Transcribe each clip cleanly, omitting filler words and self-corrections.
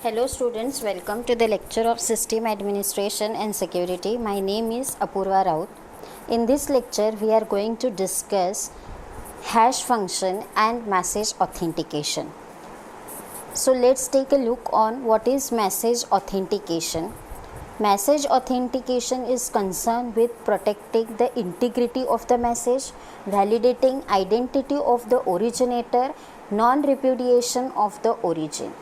Hello students, welcome to the lecture of System Administration and Security. My name is Apurva Raut. In this lecture, we are going to discuss hash function and message authentication. So let's take a look on what is message authentication. Message authentication is concerned with protecting the integrity of the message, validating identity of the originator, non-repudiation of the origin.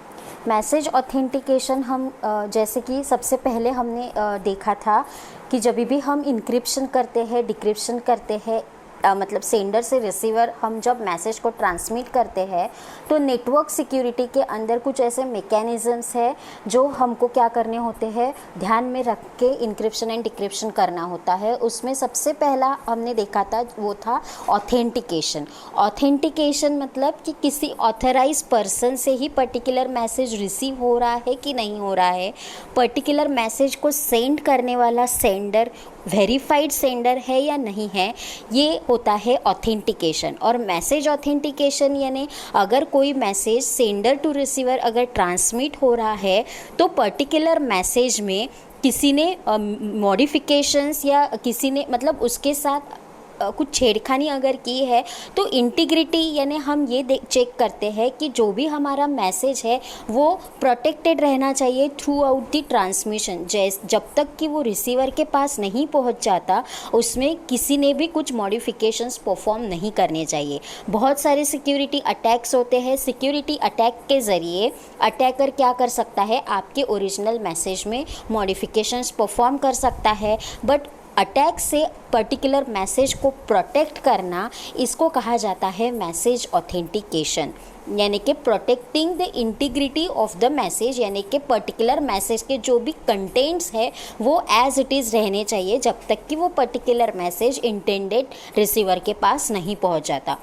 Message authentication हम जैसे कि सबसे पहले हमने देखा था कि जब भी हम इंक्रिप्शन करते हैं डिक्रिप्शन करते हैं मतलब सेंडर से रिसीवर हम जब मैसेज को ट्रांसमिट करते हैं तो नेटवर्क सिक्योरिटी के अंदर कुछ ऐसे मैकेनिज़म्स है जो हमको क्या करने होते हैं, ध्यान में रख के इंक्रिप्शन एंड डिक्रिप्शन करना होता है। उसमें सबसे पहला हमने देखा था वो था ऑथेंटिकेशन। ऑथेंटिकेशन मतलब कि किसी ऑथराइज पर्सन से ही पर्टिकुलर मैसेज रिसीव हो रहा है कि नहीं हो रहा है, पर्टिकुलर मैसेज को सेंड करने वाला सेंडर वेरीफाइड सेंडर है या नहीं है, ये होता है ऑथेंटिकेशन। और मैसेज ऑथेंटिकेशन यानी अगर कोई मैसेज सेंडर टू रिसीवर अगर ट्रांसमिट हो रहा है तो पर्टिकुलर मैसेज में किसी ने मॉडिफिकेशंस या किसी ने मतलब उसके साथ कुछ छेड़खानी अगर की है तो इंटीग्रिटी यानी हम ये चेक करते हैं कि जो भी हमारा मैसेज है वो प्रोटेक्टेड रहना चाहिए थ्रू आउट द ट्रांसमिशन। जब तक कि वो रिसीवर के पास नहीं पहुंच जाता उसमें किसी ने भी कुछ मॉडिफिकेशंस परफॉर्म नहीं करने चाहिए। बहुत सारे सिक्योरिटी अटैक्स होते हैं। सिक्योरिटी अटैक के ज़रिए अटैकर क्या कर सकता है, आपके ओरिजिनल मैसेज में मॉडिफिकेशंस परफॉर्म कर सकता है। बट अटैक से पर्टिकुलर मैसेज को प्रोटेक्ट करना, इसको कहा जाता है मैसेज ऑथेंटिकेशन, यानी कि protecting the integrity of the message, यानी कि पर्टिकुलर मैसेज के जो भी कंटेंट्स है वो एज इट इज़ रहने चाहिए जब तक कि वो पर्टिकुलर मैसेज इंटेंडेड रिसीवर के पास नहीं पहुंच जाता।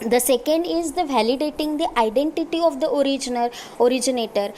The second is the validating the identity of the originator.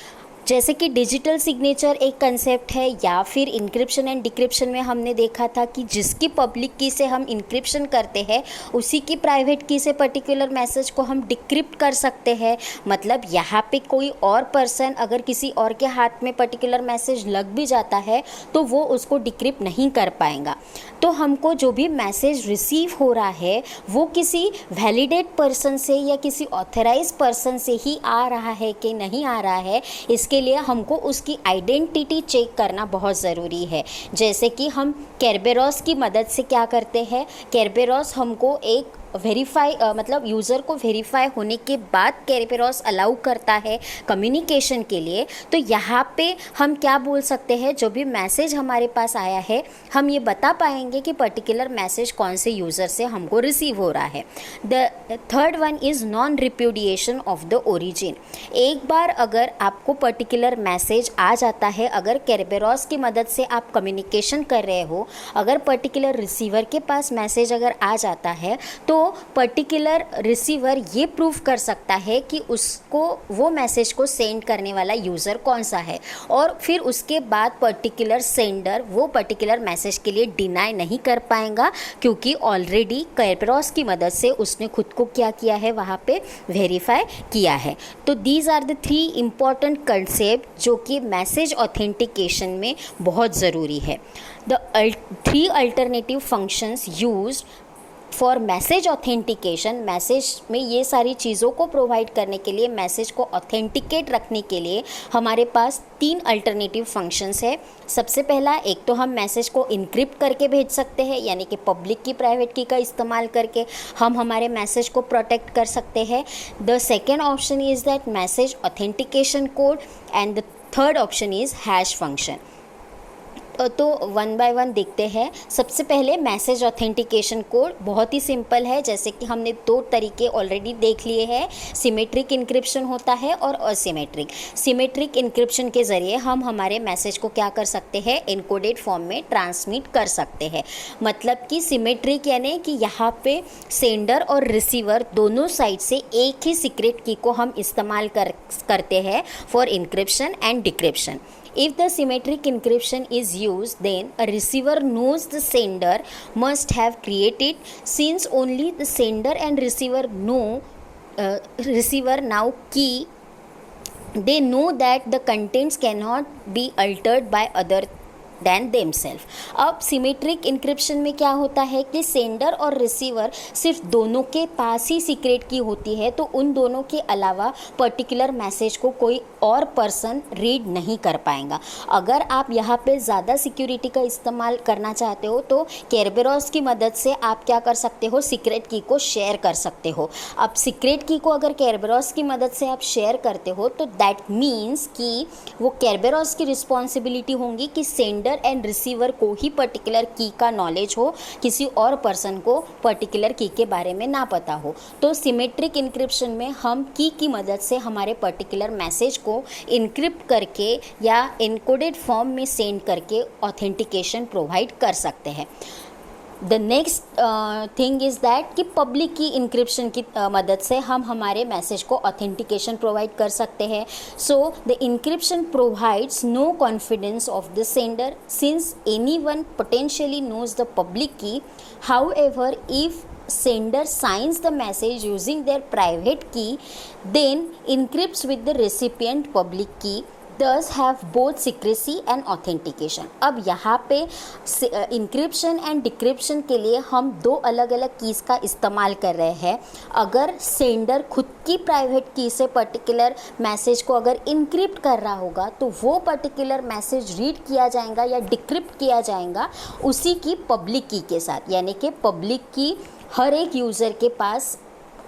जैसे कि डिजिटल सिग्नेचर एक कंसेप्ट है या फिर इंक्रिप्शन एंड डिक्रिप्शन में हमने देखा था कि जिसकी पब्लिक की से हम इंक्रिप्शन करते हैं उसी की प्राइवेट की से पर्टिकुलर मैसेज को हम डिक्रिप्ट कर सकते हैं। मतलब यहाँ पे कोई और पर्सन अगर किसी और के हाथ में पर्टिकुलर मैसेज लग भी जाता है तो वो उसको डिक्रिप्ट नहीं कर पाएगा। तो हमको जो भी मैसेज रिसीव हो रहा है वो किसी वैलिडेट पर्सन से या किसी ऑथराइज पर्सन से ही आ रहा है कि नहीं आ रहा है, इसके लिए हमको उसकी आइडेंटिटी चेक करना बहुत ज़रूरी है। जैसे कि हम केरबेरोस की मदद से क्या करते हैं, केरबेरोस हमको एक वेरीफाई मतलब यूज़र को वेरीफाई होने के बाद केरबेरोस अलाउ करता है कम्युनिकेशन के लिए। तो यहाँ पे हम क्या बोल सकते हैं, जो भी मैसेज हमारे पास आया है हम ये बता पाएंगे कि पर्टिकुलर मैसेज कौन से यूज़र से हमको रिसीव हो रहा है। The third one is non repudiation of the origin. एक बार अगर आपको पर्टिकुलर मैसेज आ जाता है, अगर केरबेरोस की मदद से आप कम्युनिकेशन कर रहे हो, अगर पर्टिकुलर रिसीवर के पास मैसेज अगर आ जाता है तो पर्टिकुलर रिसीवर ये प्रूव कर सकता है कि उसको वो मैसेज को सेंड करने वाला यूज़र कौन सा है, और फिर उसके बाद पर्टिकुलर सेंडर वो पर्टिकुलर मैसेज के लिए डिनाई नहीं कर पाएगा क्योंकि ऑलरेडी केरबेरोस की मदद से उसने खुद को क्या किया है, वहाँ पे वेरीफाई किया है। तो these are the three important concept जो कि मैसेज ऑथेंटिकेशन में बहुत ज़रूरी है। The three alternative functions used for message authentication, message में ये सारी चीज़ों को प्रोवाइड करने के लिए, मैसेज को ऑथेंटिकेट रखने के लिए हमारे पास तीन अल्टरनेटिव फंक्शंस है। सबसे पहला, एक तो हम मैसेज को इनक्रिप्ट करके भेज सकते हैं, यानी कि पब्लिक की प्राइवेट की का इस्तेमाल करके हम हमारे मैसेज को प्रोटेक्ट कर सकते हैं। The second option is that message authentication code and the third option is hash function. तो वन बाय वन देखते हैं। सबसे पहले मैसेज ऑथेंटिकेशन कोड बहुत ही सिंपल है, जैसे कि हमने दो तरीके ऑलरेडी देख लिए हैं, सिमेट्रिक इंक्रिप्शन होता है और असिमेट्रिक। सिमेट्रिक इंक्रिप्शन के ज़रिए हम हमारे मैसेज को क्या कर सकते हैं, एनकोडेड फॉर्म में ट्रांसमिट कर सकते हैं। मतलब कि सिमेट्रिक यानी कि यहाँ पे सेंडर और रिसीवर दोनों साइड से एक ही सीक्रेट की को हम इस्तेमाल करते हैं for encryption and decryption. If the symmetric encryption is used, then a receiver knows the sender must have created, since only the sender and receiver now key they know that the contents cannot be altered by other than themselves. अब symmetric encryption में क्या होता है कि sender और receiver सिर्फ दोनों के पास ही सीक्रेट की होती है, तो उन दोनों के अलावा पर्टिकुलर मैसेज को कोई और पर्सन रीड नहीं कर पाएगा. अगर आप यहाँ पे ज़्यादा सिक्योरिटी का इस्तेमाल करना चाहते हो तो केरबेरोस की मदद से आप क्या कर सकते हो, सीक्रेट की को शेयर कर सकते हो. अब सीक्रेट की को अगर केरबेरोस की मदद से आप शेयर करते हो तो दैट मीन्स कि वो केरबेरोस की रिस्पॉन्सिबिलिटी होंगी कि सेंडर एंड रिसीवर को ही पर्टिकुलर की का नॉलेज हो, किसी और पर्सन को पर्टिकुलर की के बारे में ना पता हो. तो सिमेट्रिक इंक्रिप्शन में हम की मदद से हमारे पर्टिकुलर मैसेज को इनक्रिप्ट करके या एनकोडेड फॉर्म में सेंड करके ऑथेंटिकेशन प्रोवाइड कर सकते हैं. The next thing is that कि पब्लिक की इंक्रिप्शन की मदद से हम हमारे मैसेज को ऑथेंटिकेशन प्रोवाइड कर सकते हैं. So the encryption provides no confidence of the sender since any one potentially knows the public key. However if sender signs the message using their private key, then encrypts with the recipient public key, thus have both secrecy and authentication. अब यहाँ पे encryption and decryption के लिए हम दो अलग अलग keys का इस्तेमाल कर रहे हैं. अगर सेंडर खुद की प्राइवेट की से पर्टिकुलर मैसेज को अगर इनक्रिप्ट कर रहा होगा तो वो पर्टिकुलर मैसेज रीड किया जाएगा या डिक्रिप्ट किया जाएगा उसी की पब्लिक की के साथ. यानी कि पब्लिक की हर एक यूज़र के पास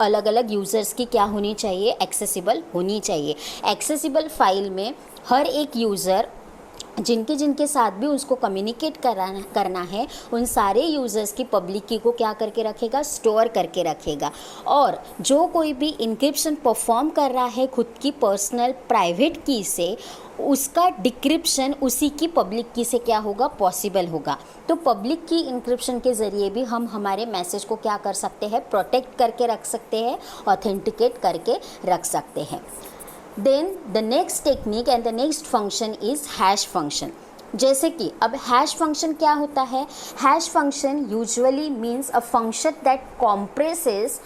अलग अलग यूज़र्स की क्या होनी चाहिए, एक्सेसिबल होनी चाहिए. एक्सेसिबल फाइल में हर एक यूज़र जिनके साथ भी उसको कम्युनिकेट करना है उन सारे यूज़र्स की पब्लिक की को क्या करके रखेगा, स्टोर करके रखेगा. और जो कोई भी इंक्रिप्शन परफॉर्म कर रहा है खुद की पर्सनल प्राइवेट की से, उसका डिक्रिप्शन उसी की पब्लिक की से क्या होगा, पॉसिबल होगा. तो पब्लिक की इंक्रिप्शन के ज़रिए भी हम हमारे मैसेज को क्या कर सकते हैं, प्रोटेक्ट करके रख सकते हैं, ऑथेंटिकेट करके रख सकते हैं. Then the next technique and the next function is hash function. जैसे कि अब हैश फंक्शन क्या होता है. Hash function usually means a function that compresses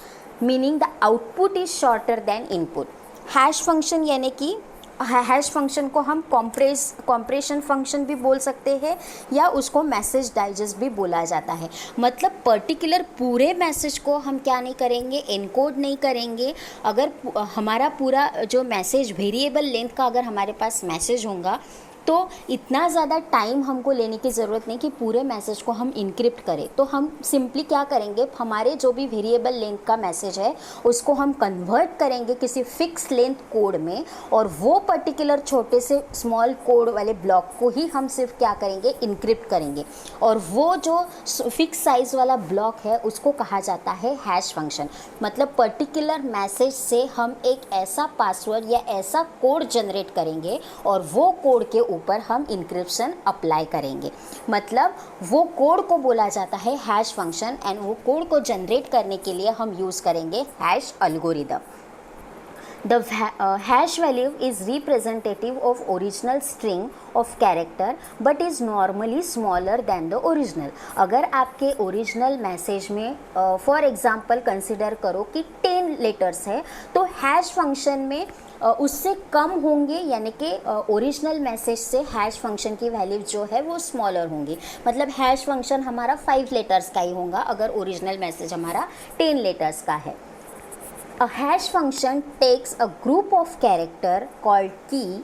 meaning the output is shorter than input. Hash function यानी कि हैश फंक्शन को हम कॉम्प्रेशन फंक्शन भी बोल सकते हैं या उसको मैसेज डाइजेस्ट भी बोला जाता है. मतलब पर्टिकुलर पूरे मैसेज को हम क्या नहीं करेंगे, एनकोड नहीं करेंगे. अगर हमारा पूरा जो मैसेज वेरिएबल लेंथ का अगर हमारे पास मैसेज होगा तो इतना ज़्यादा टाइम हमको लेने की ज़रूरत नहीं कि पूरे मैसेज को हम इनक्रिप्ट करें. तो हम सिंपली क्या करेंगे, हमारे जो भी वेरिएबल लेंथ का मैसेज है उसको हम कन्वर्ट करेंगे किसी फिक्स लेंथ कोड में, और वो पर्टिकुलर छोटे से स्मॉल कोड वाले ब्लॉक को ही हम सिर्फ क्या करेंगे, इनक्रिप्ट करेंगे. और वो जो फिक्स साइज़ वाला ब्लॉक है उसको कहा जाता है हैश फंक्शन. मतलब पर्टिकुलर मैसेज से हम एक ऐसा पासवर्ड या ऐसा कोड जनरेट करेंगे और वो कोड के ऊपर हम इंक्रिप्शन अप्लाई करेंगे. मतलब वो कोड को बोला जाता है हैश फंक्शन, एंड वो कोड को जनरेट करने के लिए हम यूज़ करेंगे hash algorithm. The hash value is representative of original string of character but is normally smaller than the original. अगर आपके ओरिजिनल मैसेज में फॉर एग्जांपल कंसिडर करो कि 10 लेटर्स है तो हैश फंक्शन में उससे कम होंगे, यानी कि ओरिजिनल मैसेज से हैश फंक्शन की वैल्यू जो है वो स्मॉलर होंगी. मतलब हैश फंक्शन हमारा 5 लेटर्स का ही होगा अगर ओरिजिनल मैसेज हमारा 10 लेटर्स का है. A hash function takes a group of character called key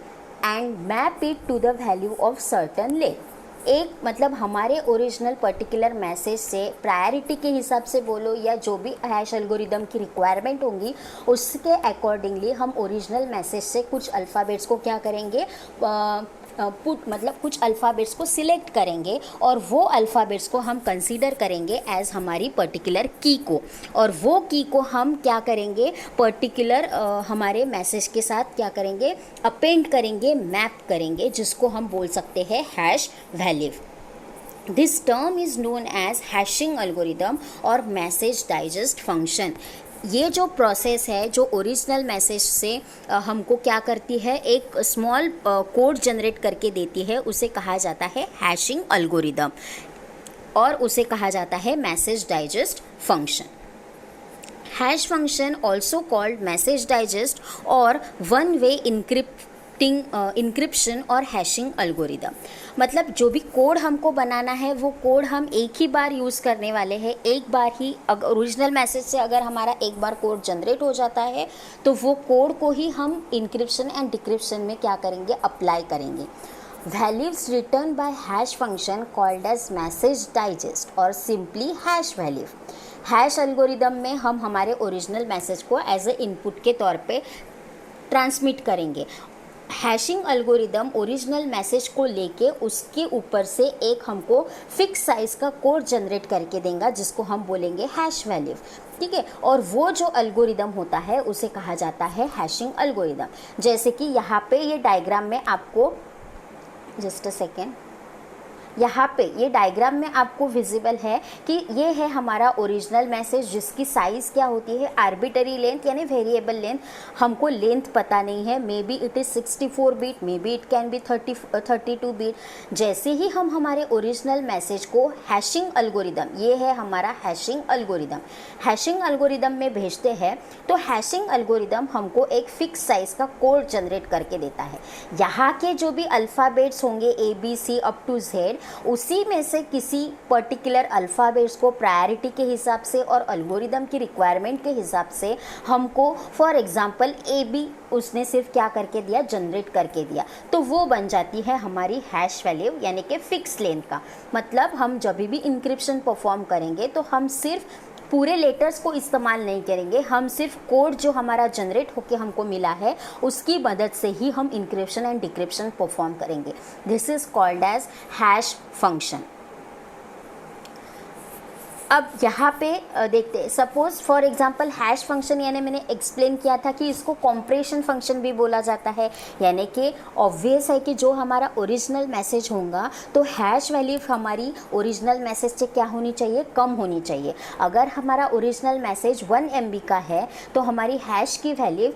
and map it to the value of certain length. एक मतलब हमारे ओरिजिनल पर्टिकुलर मैसेज से प्रायोरिटी के हिसाब से बोलो या जो भी हैश एल्गोरिदम की रिक्वायरमेंट होंगी उसके अकॉर्डिंगली हम ओरिजिनल मैसेज से कुछ अल्फ़ाबेट्स को क्या करेंगे, मतलब कुछ अल्फ़ाबेट्स को सिलेक्ट करेंगे और वो अल्फ़ाबेट्स को हम कंसीडर करेंगे एज हमारी पर्टिकुलर की को, और वो की को हम क्या करेंगे, पर्टिकुलर हमारे मैसेज के साथ क्या करेंगे, अपेंड करेंगे, मैप करेंगे, जिसको हम बोल सकते हैं hash value. This term is known as hashing algorithm और मैसेज डाइजेस्ट फंक्शन. ये जो प्रोसेस है जो ओरिजिनल मैसेज से हमको क्या करती है, एक स्मॉल कोड जनरेट करके देती है, उसे कहा जाता है हैशिंग एल्गोरिदम और उसे कहा जाता है message digest function. hash function also called message digest or one way encryption और हैशिंग अल्गोरिदम। मतलब जो भी कोड हमको बनाना है वो कोड हम एक ही बार यूज़ करने वाले हैं, एक बार ही। ओरिजिनल मैसेज से अगर हमारा एक बार कोड जनरेट हो जाता है तो वो कोड को ही हम इंक्रिप्शन एंड डिक्रिप्शन में क्या करेंगे, अप्लाई करेंगे। Values return by hash function called as message digest और simply hash value. Hash algorithm में हम हमारे ओरिजिनल मैसेज को एज ए इनपुट के तौर पे ट्रांसमिट करेंगे। हैशिंग अल्गोरिदम ओरिजिनल मैसेज को लेके उसके ऊपर से एक हमको फिक्स साइज़ का कोड जनरेट करके देगा जिसको हम बोलेंगे हैश वैल्यू, ठीक है। और वो जो अल्गोरिदम होता है उसे कहा जाता है हैशिंग अल्गोरिदम। जैसे कि यहाँ पे ये डायग्राम में आपको, जस्ट अ सेकेंड, यहाँ पे ये डायग्राम में आपको विजिबल है कि ये है हमारा ओरिजिनल मैसेज जिसकी साइज़ क्या होती है, आर्बिटरी लेंथ यानी वेरिएबल लेंथ। हमको लेंथ पता नहीं है, may be it is 64 bit, may be it can be 32 bit. जैसे ही हम हमारे ओरिजिनल मैसेज को हैशिंग अल्गोरिदम, ये है हमारा हैशिंग अल्गोरिदम, हैशिंग अल्गोरिदम में भेजते हैं तो हैशिंग अल्गोरिदम हमको एक फिक्स साइज़ का कोड जनरेट करके देता है। यहाँ के जो भी अल्फ़ाबेट्स होंगे ABC अप टू Z, उसी में से किसी पर्टिकुलर अल्फ़ाबेट्स को प्रायोरिटी के हिसाब से और अल्गोरिदम की रिक्वायरमेंट के हिसाब से हमको, फॉर एग्जांपल AB उसने सिर्फ क्या करके दिया, जनरेट करके दिया, तो वो बन जाती है हमारी हैश वैल्यू यानी कि फिक्स लेंथ का। मतलब हम जब भी इंक्रिप्शन परफॉर्म करेंगे तो हम सिर्फ पूरे लेटर्स को इस्तेमाल नहीं करेंगे, हम सिर्फ कोड जो हमारा जनरेट होके हमको मिला है उसकी मदद से ही हम इंक्रिप्शन एंड डिक्रिप्शन परफॉर्म करेंगे। This is called as hash function. अब यहाँ पे देखते हैं, suppose for example hash function यानी मैंने एक्सप्लेन किया था कि इसको कॉम्प्रेशन फंक्शन भी बोला जाता है। यानी कि ऑब्वियस है कि जो हमारा ओरिजिनल मैसेज होगा तो हैश वैल्यू हमारी ओरिजिनल मैसेज से क्या होनी चाहिए, कम होनी चाहिए। अगर हमारा ओरिजिनल मैसेज 1 MB का है तो हमारी हैश की वैल्यू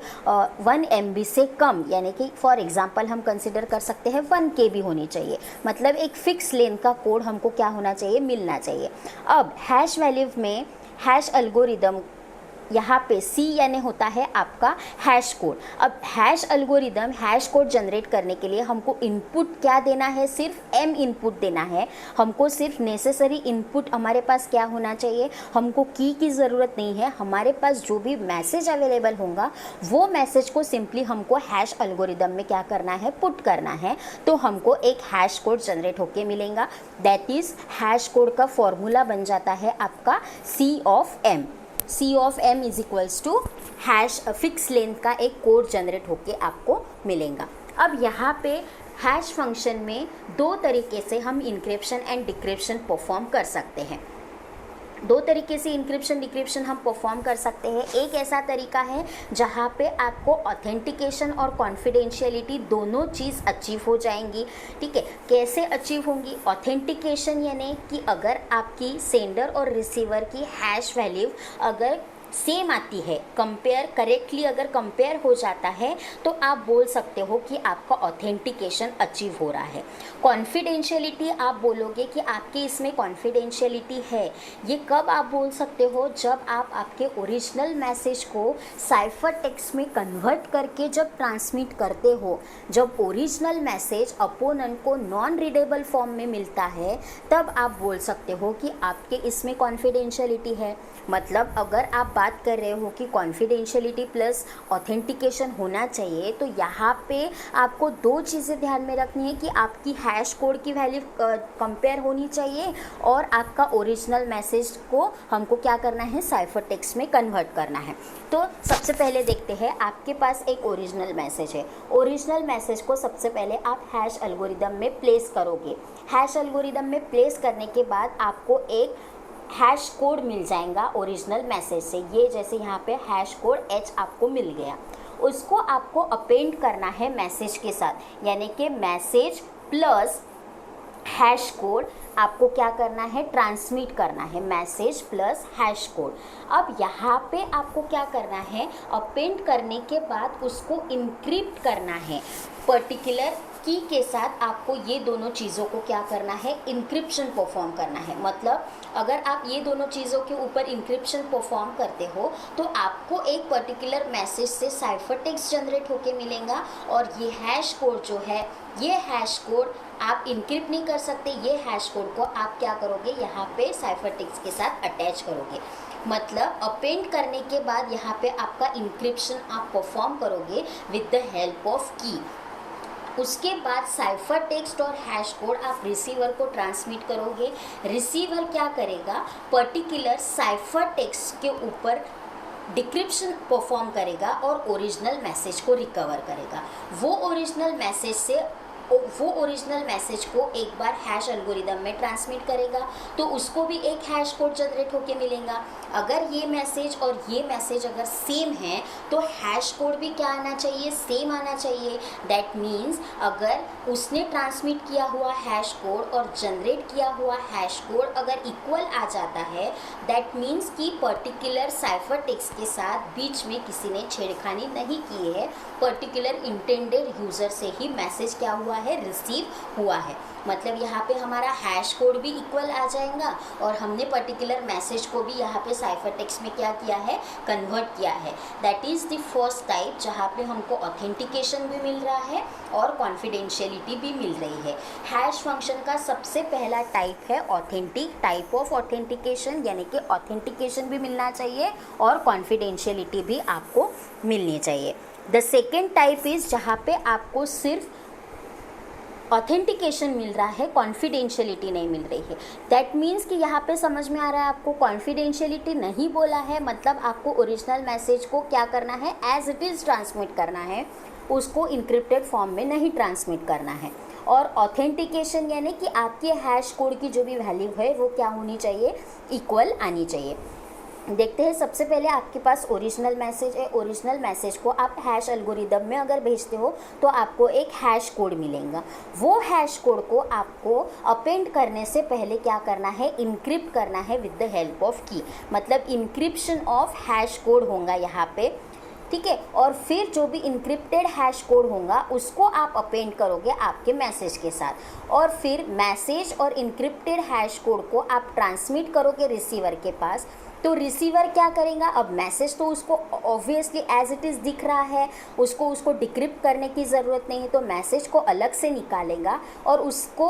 1 MB से कम, यानी कि फॉर एग्जाम्पल हम कंसिडर कर सकते हैं 1 KB होनी चाहिए। मतलब एक फिक्स लेंथ का कोड हमको क्या होना चाहिए, मिलना चाहिए। अब हैश वैल्यू में हैश एल्गोरिदम यहाँ पे C यानी होता है आपका हैश कोड। अब hash algorithm hash code generate करने के लिए हमको इनपुट क्या देना है, सिर्फ M इनपुट देना है। हमको सिर्फ नेसेसरी इनपुट हमारे पास क्या होना चाहिए, हमको की ज़रूरत नहीं है। हमारे पास जो भी मैसेज अवेलेबल होगा वो मैसेज को सिंपली हमको हैश एल्गोरिदम में क्या करना है, पुट करना है, तो हमको एक हैश कोड जनरेट होके मिलेगा। दैट इज़ हैश कोड का फॉर्मूला बन जाता है आपका C of M। C of M is equals to hash fix length का एक कोड जनरेट होके आपको मिलेगा। अब यहाँ पे हैश फंक्शन में दो तरीके से हम इंक्रिप्शन एंड डिक्रिप्शन परफॉर्म कर सकते हैं। दो तरीके से इंक्रिप्शन डिक्रिप्शन हम परफॉर्म कर सकते हैं। एक ऐसा तरीका है जहाँ पे आपको ऑथेंटिकेशन और कॉन्फिडेंशियलिटी दोनों चीज़ अचीव हो जाएंगी, ठीक है। कैसे अचीव होंगी, ऑथेंटिकेशन यानी कि अगर आपकी सेंडर और रिसीवर की हैश वैल्यू अगर सेम आती है, कंपेयर करेक्टली अगर कंपेयर हो जाता है तो आप बोल सकते हो कि आपका ऑथेंटिकेशन अचीव हो रहा है। कॉन्फिडेंशियलिटी आप बोलोगे कि आपके इसमें कॉन्फिडेंशियलिटी है, ये कब आप बोल सकते हो, जब आप आपके ओरिजिनल मैसेज को साइफर टेक्स्ट में कन्वर्ट करके जब ट्रांसमिट करते हो। जब ओरिजिनल मैसेज अपोनेंट को नॉन रीडेबल फॉर्म में मिलता है तब आप बोल सकते हो कि आपके इसमें कॉन्फिडेंशियलिटी है। मतलब अगर आप बात कर रहे हो कि कॉन्फिडेंशियलिटी प्लस ऑथेंटिकेशन होना चाहिए तो यहाँ पे आपको दो चीज़ें ध्यान में रखनी है कि आपकी हैश कोड की वैल्यू कंपेयर होनी चाहिए और आपका ओरिजिनल मैसेज को हमको क्या करना है, साइफर टेक्स्ट में कन्वर्ट करना है। तो सबसे पहले देखते हैं, आपके पास एक ओरिजिनल मैसेज है। ओरिजिनल मैसेज को सबसे पहले आप हैश एल्गोरिदम में प्लेस करोगे। हैश एल्गोरिदम में प्लेस करने के बाद आपको एक हैश कोड मिल जाएगा ओरिजिनल मैसेज से। ये जैसे यहाँ पे हैश कोड H आपको मिल गया, उसको आपको अपेंड करना है मैसेज के साथ, यानी कि मैसेज प्लस हैश कोड आपको क्या करना है, ट्रांसमिट करना है, मैसेज प्लस हैश कोड। अब यहाँ पे आपको क्या करना है, अपेंड करने के बाद उसको इंक्रिप्ट करना है। पर्टिकुलर की के साथ आपको ये दोनों चीज़ों को क्या करना है, इंक्रिप्शन परफॉर्म करना है। मतलब अगर आप ये दोनों चीज़ों के ऊपर इंक्रिप्शन परफॉर्म करते हो तो आपको एक पर्टिकुलर मैसेज से साइफर टेक्स्ट जनरेट होके मिलेगा, और ये हैश कोड जो है, ये हैश कोड आप इनक्रिप्ट नहीं कर सकते। ये हैश कोड को आप क्या करोगे, यहाँ पे साइफर टेक्स्ट के साथ अटैच करोगे। मतलब अपेंड करने के बाद यहाँ पे आपका इंक्रिप्शन आप परफॉर्म करोगे विद द हेल्प ऑफ की। उसके बाद साइफर टेक्स्ट और हैश कोड आप रिसीवर को ट्रांसमिट करोगे। रिसीवर क्या करेगा, पर्टिकुलर साइफर टेक्स्ट के ऊपर डिक्रिप्शन परफॉर्म करेगा और ओरिजिनल मैसेज को रिकवर करेगा। वो ओरिजिनल मैसेज को एक बार हैश एल्गोरिदम में ट्रांसमिट करेगा, तो उसको भी एक हैश कोड जनरेट होके मिलेगा। अगर ये मैसेज और ये मैसेज अगर सेम है तो हैश कोड भी क्या आना चाहिए, सेम आना चाहिए। दैट मीन्स अगर उसने ट्रांसमिट किया हुआ हैश कोड और जनरेट किया हुआ हैश कोड अगर इक्वल आ जाता है, दैट मीन्स कि पर्टिकुलर साइफर टेक्स्ट के साथ बीच में किसी ने छेड़खानी नहीं की है, पर्टिकुलर इंटेंडेड यूज़र से ही मैसेज क्या हुआ है, रिसीव हुआ है। मतलब यहाँ पे हमारा हैश कोड भी इक्वल आ जाएगा और हमने पर्टिकुलर मैसेज को भी यहाँ पे साइफर टेक्स्ट में क्या किया है, कन्वर्ट किया है। That is the first type जहाँ पे हमको ऑथेंटिकेशन भी मिल रहा है और कॉन्फिडेंशियलिटी भी मिल रही है। हैश फंक्शन का सबसे पहला टाइप है ऑथेंटिक टाइप ऑफ ऑथेंटिकेशन, यानी कि ऑथेंटिकेशन भी मिलना चाहिए और कॉन्फिडेंशियलिटी भी आपको मिलनी चाहिए। द सेकेंड टाइप इज़ जहाँ पे आपको सिर्फ ऑथेंटिकेशन मिल रहा है, कॉन्फिडेंशियलिटी नहीं मिल रही है। दैट मीन्स कि यहाँ पे समझ में आ रहा है आपको कॉन्फिडेंशियलिटी नहीं बोला है, मतलब आपको ओरिजिनल मैसेज को क्या करना है, एज इट इज़ ट्रांसमिट करना है, उसको इंक्रिप्टेड फॉर्म में नहीं ट्रांसमिट करना है। और ऑथेंटिकेशन यानी कि आपके हैश कोड की जो भी वैल्यू है वो क्या होनी चाहिए, इक्वल आनी चाहिए। देखते हैं, सबसे पहले आपके पास ओरिजिनल मैसेज है। ओरिजिनल मैसेज को आप हैश एल्गोरिदम में अगर भेजते हो तो आपको एक हैश कोड मिलेगा। वो हैश कोड को आपको अपेंड करने से पहले क्या करना है, इनक्रिप्ट करना है विद द हेल्प ऑफ की। मतलब इनक्रिप्शन ऑफ हैश कोड होगा यहाँ पे, ठीक है। और फिर जो भी इनक्रिप्टेड हैश कोड होगा उसको आप अपेंड करोगे आपके मैसेज के साथ, और फिर मैसेज और इनक्रिप्टेड हैश कोड को आप ट्रांसमिट करोगे रिसीवर के पास। तो रिसीवर क्या करेगा, अब मैसेज तो उसको ऑब्वियसली एज इट इज़ दिख रहा है, उसको डिक्रिप्ट करने की ज़रूरत नहीं है, तो मैसेज को अलग से निकालेगा और उसको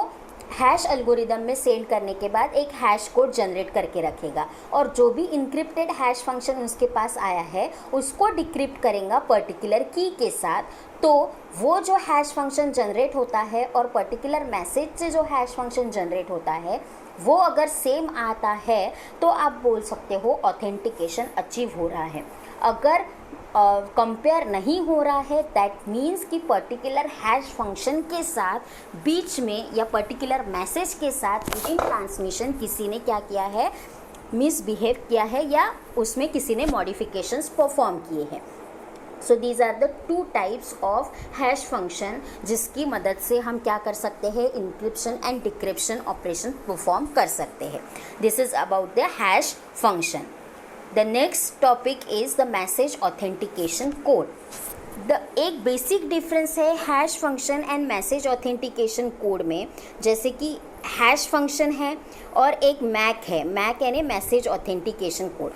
हैश एल्गोरिदम में सेंड करने के बाद एक हैश कोड जनरेट करके रखेगा, और जो भी इनक्रिप्टेड हैश फंक्शन उसके पास आया है उसको डिक्रिप्ट करेगा पर्टिकुलर की के साथ। तो वो जो हैश फंक्शन जनरेट होता है और पर्टिकुलर मैसेज से जो हैश फंक्शन जनरेट होता है वो अगर सेम आता है तो आप बोल सकते हो ऑथेंटिकेशन अचीव हो रहा है। अगर कंपेयर नहीं हो रहा है, दैट मीन्स कि पर्टिकुलर हैश फंक्शन के साथ बीच में या पर्टिकुलर मैसेज के साथ विदिन ट्रांसमिशन किसी ने क्या किया है, मिसबिहेव किया है, या उसमें किसी ने मॉडिफिकेशंस परफॉर्म किए हैं। So these are the two types of hash function जिसकी मदद से हम क्या कर सकते हैं, encryption and decryption operation perform कर सकते हैं। This is about the hash function. The next topic is the message authentication code. एक बेसिक डिफरेंस है hash function and message authentication code में, जैसे कि हैश फंक्शन है और एक मैक है, मैक यानी मैसेज ऑथेंटिकेशन कोड।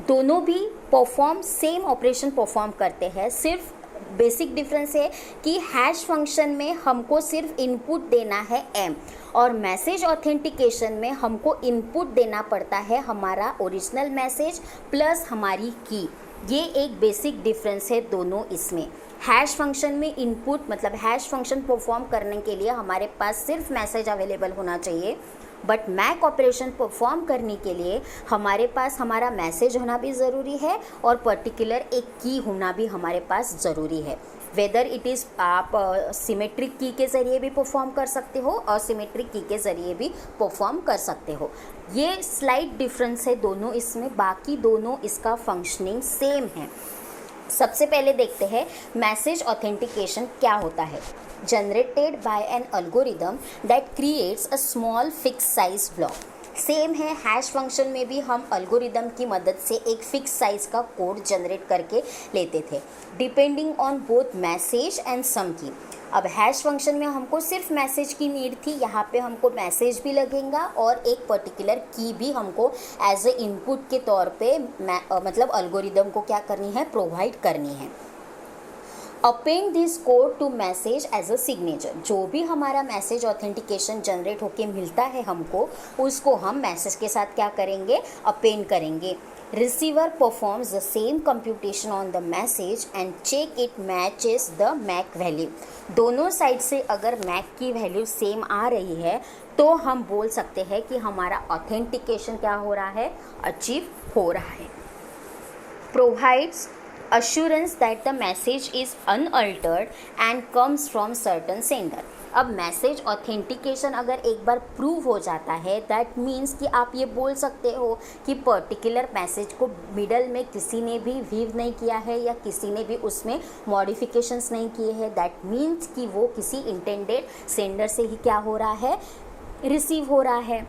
दोनों भी परफॉर्म सेम ऑपरेशन परफॉर्म करते हैं, सिर्फ बेसिक डिफरेंस है कि हैश फंक्शन में हमको सिर्फ इनपुट देना है m, और मैसेज ऑथेंटिकेशन में हमको इनपुट देना पड़ता है हमारा ओरिजिनल मैसेज प्लस हमारी की। ये एक बेसिक डिफरेंस है दोनों इसमें। हैश फंक्शन में इनपुट मतलब हैश फंक्शन परफॉर्म करने के लिए हमारे पास सिर्फ मैसेज अवेलेबल होना चाहिए, बट मैक ऑपरेशन परफॉर्म करने के लिए हमारे पास हमारा मैसेज होना भी ज़रूरी है और पर्टिकुलर एक की होना भी हमारे पास ज़रूरी है। वेदर इट इज़ आप सिमेट्रिक की के ज़रिए भी परफॉर्म कर सकते हो और सिमेट्रिक की के ज़रिए भी परफॉर्म कर सकते हो। ये स्लाइट डिफरेंस है दोनों इसमें, बाकी दोनों इसका फंक्शनिंग सेम है। सबसे पहले देखते हैं मैसेज ऑथेंटिकेशन क्या होता है। Generated by an algorithm that creates a small fix size block. Same है, हैश फंक्शन में भी हम एल्गोरिदम की मदद से एक फिक्स साइज का कोड जनरेट करके लेते थे, depending on both message and some key. अब हैश फंक्शन में हमको सिर्फ मैसेज की नीड थी, यहाँ पे हमको मैसेज भी लगेगा और एक पर्टिकुलर की भी हमको एज ए इनपुट के तौर पे मतलब एल्गोरिदम को क्या करनी है, प्रोवाइड करनी है। Append this code to message as a signature, जो भी हमारा मैसेज ऑथेंटिकेशन जनरेट होके मिलता है हमको, उसको हम मैसेज के साथ क्या करेंगे, अपेंड करेंगे। Receiver performs the same computation on the message and check it matches the MAC value. दोनों साइड से अगर मैक की वैल्यू सेम आ रही है तो हम बोल सकते हैं कि हमारा ऑथेंटिकेशन क्या हो रहा है, अचीव हो रहा है। Provides assurance that the message is unaltered and comes from certain sender। अब मैसेज ऑथेंटिकेशन अगर एक बार प्रूव हो जाता है, दैट मीन्स कि आप ये बोल सकते हो कि पर्टिकुलर मैसेज को मिडल में किसी ने भी वीव नहीं किया है या किसी ने भी उसमें मॉडिफिकेशंस नहीं किए हैं। दैट मीन्स कि वो किसी इंटेंडेड सेंडर से ही क्या हो रहा है, रिसीव हो रहा है।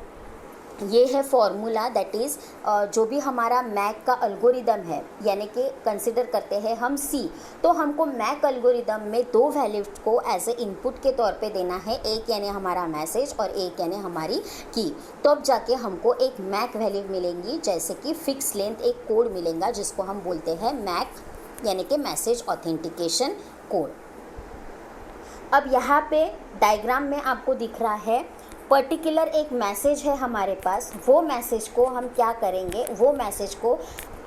ये है फॉर्मूला, दैट इज़ जो भी हमारा मैक का एल्गोरिदम है, यानी कि कंसिडर करते हैं हम सी, तो हमको मैक एल्गोरिदम में दो वैल्यूज को एज ए इनपुट के तौर पे देना है, एक यानी हमारा मैसेज और एक यानी हमारी की। तो अब जाके हमको एक मैक वैल्यू मिलेंगी, जैसे कि फिक्स लेंथ एक कोड मिलेगा जिसको हम बोलते हैं मैक यानी कि मैसेज ऑथेंटिकेशन कोड। अब यहाँ पे डायग्राम में आपको दिख रहा है पर्टिकुलर एक मैसेज है हमारे पास, वो मैसेज को हम क्या करेंगे, वो मैसेज को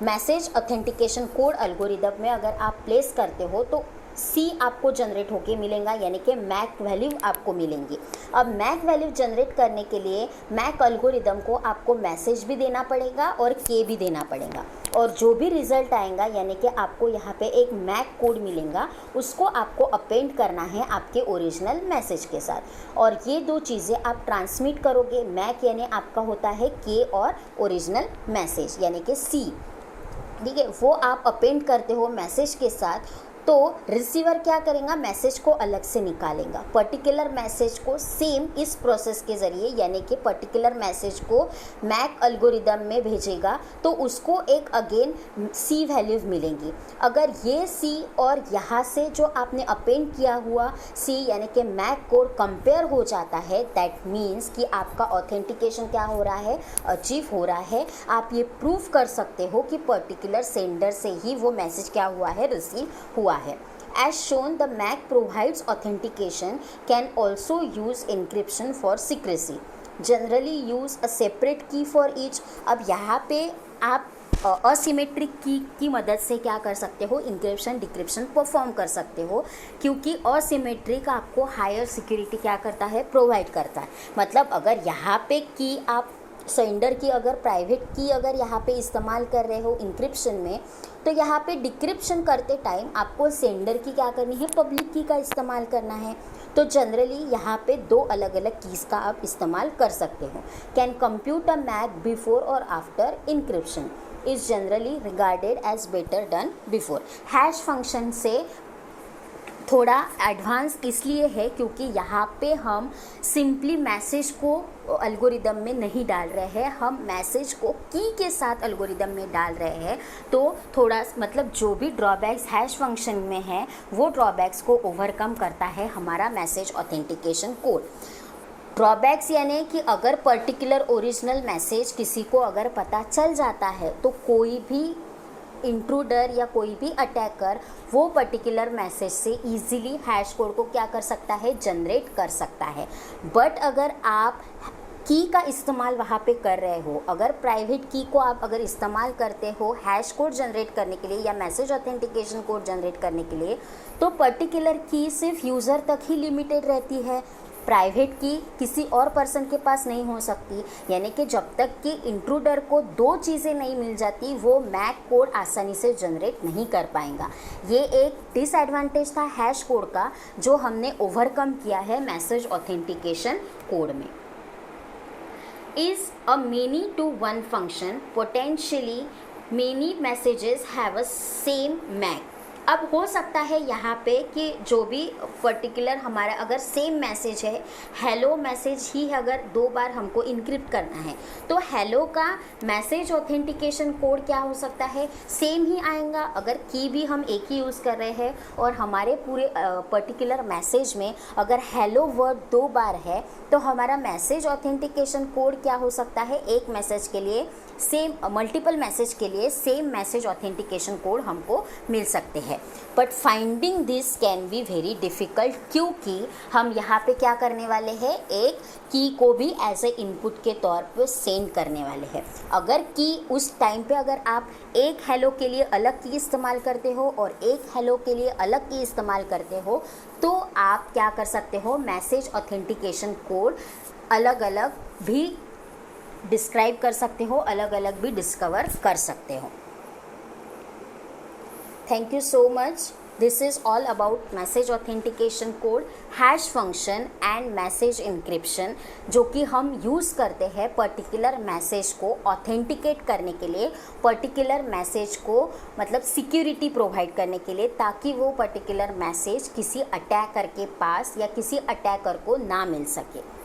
मैसेज ऑथेंटिकेशन कोड एल्गोरिदम में अगर आप प्लेस करते हो तो सी आपको जनरेट होके मिलेगा, यानी कि मैक वैल्यू आपको मिलेंगी। अब मैक वैल्यू जनरेट करने के लिए मैक एल्गोरिदम को आपको मैसेज भी देना पड़ेगा और के भी देना पड़ेगा, और जो भी रिजल्ट आएगा यानी कि आपको यहाँ पे एक मैक कोड मिलेगा, उसको आपको अपेंड करना है आपके ओरिजिनल मैसेज के साथ, और ये दो चीज़ें आप ट्रांसमिट करोगे। मैक यानी आपका होता है के और ओरिजिनल मैसेज यानी कि सी, ठीक है, वो आप अपेंड करते हो मैसेज के साथ। तो रिसीवर क्या करेगा, मैसेज को अलग से निकालेगा, पर्टिकुलर मैसेज को सेम इस प्रोसेस के ज़रिए यानी कि पर्टिकुलर मैसेज को मैक एल्गोरिदम में भेजेगा, तो उसको एक अगेन सी वैल्यूज मिलेंगी। अगर ये सी और यहाँ से जो आपने अपेंड किया हुआ सी यानी कि मैक कोड कंपेयर हो जाता है, दैट मीन्स कि आपका ऑथेंटिकेशन क्या हो रहा है, अचीव हो रहा है। आप ये प्रूव कर सकते हो कि पर्टिकुलर सेंडर से ही वो मैसेज क्या हुआ है, रिसीव हुआ है। As shown, the MAC provides authentication, can also use encryption for secrecy. Generally use a separate key for each। अब यहाँ पे आप असिमेट्रिक की मदद से क्या कर सकते हो, इंक्रिप्शन डिक्रिप्शन परफॉर्म कर सकते हो, क्योंकि असिमेट्रिक आपको हायर सिक्योरिटी क्या करता है, प्रोवाइड करता है। मतलब अगर यहाँ पे की आप सेंडर की अगर प्राइवेट की अगर यहाँ पे इस्तेमाल कर रहे हो इंक्रिप्शन में, तो यहाँ पे डिक्रिप्शन करते टाइम आपको सेंडर की क्या करनी है, पब्लिक की का इस्तेमाल करना है। तो जनरली यहाँ पे दो अलग अलग कीज़ का आप इस्तेमाल कर सकते हो। Can compute a MAC before और after encryption is generally regarded as better done before. Hash function से थोड़ा एडवांस इसलिए है क्योंकि यहाँ पे हम सिंपली मैसेज को एल्गोरिदम में नहीं डाल रहे हैं, हम मैसेज को की के साथ एल्गोरिदम में डाल रहे हैं। तो थोड़ा मतलब जो भी ड्रॉबैक्स हैश फंक्शन में है वो ड्रॉबैक्स को ओवरकम करता है हमारा मैसेज ऑथेंटिकेशन कोड। ड्रॉबैक्स यानी कि अगर पर्टिकुलर ओरिजिनल मैसेज किसी को अगर पता चल जाता है तो कोई भी इंट्रूडर या कोई भी अटैकर वो पर्टिकुलर मैसेज से इजीली हैश कोड को क्या कर सकता है, जनरेट कर सकता है। बट अगर आप की का इस्तेमाल वहाँ पे कर रहे हो, अगर प्राइवेट की को आप अगर इस्तेमाल करते हो हैश कोड जनरेट करने के लिए या मैसेज ऑथेंटिकेशन कोड जनरेट करने के लिए, तो पर्टिकुलर की सिर्फ यूज़र तक ही लिमिटेड रहती है, प्राइवेट की किसी और पर्सन के पास नहीं हो सकती। यानी कि जब तक कि इंट्रूडर को दो चीज़ें नहीं मिल जाती वो मैक कोड आसानी से जनरेट नहीं कर पाएगा। ये एक डिसएडवांटेज था हैश कोड का जो हमने ओवरकम किया है मैसेज ऑथेंटिकेशन कोड में। Is a many to one function, potentially many messages have a same MAC। अब हो सकता है यहाँ पे कि जो भी पर्टिकुलर हमारा अगर सेम मैसेज है, हेलो मैसेज ही अगर 2 बार हमको इनक्रिप्ट करना है, तो हेलो का मैसेज ऑथेंटिकेशन कोड क्या हो सकता है, सेम ही आएगा। अगर की भी हम एक ही यूज़ कर रहे हैं और हमारे पूरे पर्टिकुलर मैसेज में अगर हेलो वर्ड 2 बार है, तो हमारा मैसेज ऑथेंटिकेशन कोड क्या हो सकता है, एक मैसेज के लिए सेम, मल्टीपल मैसेज के लिए सेम मैसेज ऑथेंटिकेशन कोड हमको मिल सकते हैं। But finding this can be very difficult, क्योंकि हम यहाँ पे क्या करने वाले हैं, एक की को भी एज ए इनपुट के तौर पे सेंड करने वाले हैं। अगर की उस टाइम पे अगर आप एक हेलो के लिए अलग की इस्तेमाल करते हो और एक हेलो के लिए अलग की इस्तेमाल करते हो, तो आप क्या कर सकते हो, मैसेज ऑथेंटिकेशन कोड अलग अलग भी डिस्क्राइब कर सकते हो, अलग अलग भी डिस्कवर कर सकते हो। Thank you so much. This is all about message authentication code, hash function and message encryption, जो कि हम यूज़ करते हैं पर्टिकुलर मैसेज को ऑथेंटिकेट करने के लिए, पर्टिकुलर मैसेज को मतलब सिक्योरिटी प्रोवाइड करने के लिए, ताकि वो पर्टिकुलर मैसेज किसी अटैकर के पास या किसी अटैकर को ना मिल सके।